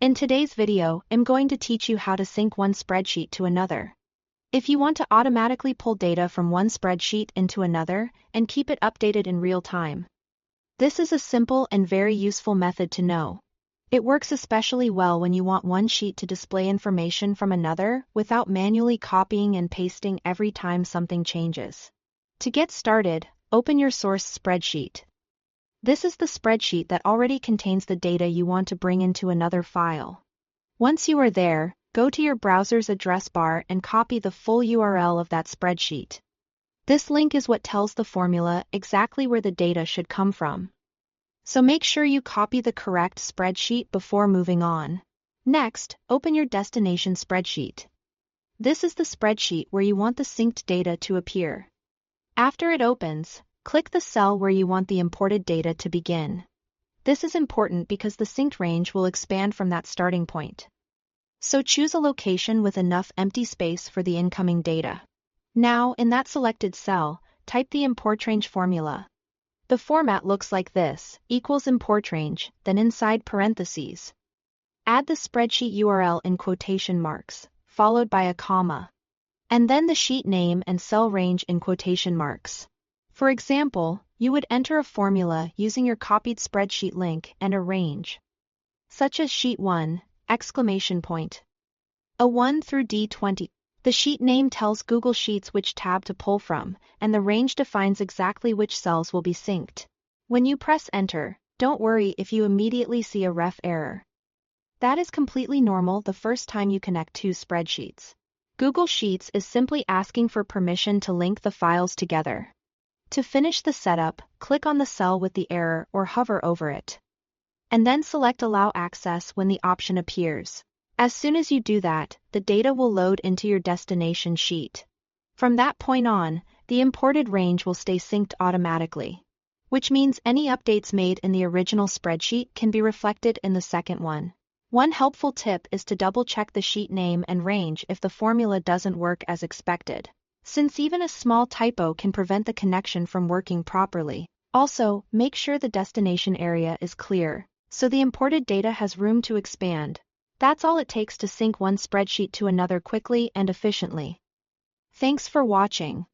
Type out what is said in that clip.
In today's video, I'm going to teach you how to sync one spreadsheet to another. If you want to automatically pull data from one spreadsheet into another and keep it updated in real time, this is a simple and very useful method to know. It works especially well when you want one sheet to display information from another without manually copying and pasting every time something changes. To get started, open your source spreadsheet. This is the spreadsheet that already contains the data you want to bring into another file. Once you are there, go to your browser's address bar and copy the full URL of that spreadsheet. This link is what tells the formula exactly where the data should come from. So make sure you copy the correct spreadsheet before moving on. Next, open your destination spreadsheet. This is the spreadsheet where you want the synced data to appear. After it opens, click the cell where you want the imported data to begin. This is important because the synced range will expand from that starting point. So choose a location with enough empty space for the incoming data. Now, in that selected cell, type the IMPORTRANGE formula. The format looks like this, equals IMPORTRANGE, then inside parentheses, add the spreadsheet URL in quotation marks, followed by a comma, and then the sheet name and cell range in quotation marks. For example, you would enter a formula using your copied spreadsheet link and a range, such as sheet 1, exclamation point, A1 through D20. The sheet name tells Google Sheets which tab to pull from, and the range defines exactly which cells will be synced. When you press enter, don't worry if you immediately see a ref error. That is completely normal the first time you connect two spreadsheets. Google Sheets is simply asking for permission to link the files together. To finish the setup, click on the cell with the error or hover over it. And then select Allow Access when the option appears. As soon as you do that, the data will load into your destination sheet. From that point on, the imported range will stay synced automatically, which means any updates made in the original spreadsheet can be reflected in the second one. One helpful tip is to double-check the sheet name and range if the formula doesn't work as expected, since even a small typo can prevent the connection from working properly. Also, make sure the destination area is clear, so the imported data has room to expand. That's all it takes to sync one spreadsheet to another quickly and efficiently. Thanks for watching.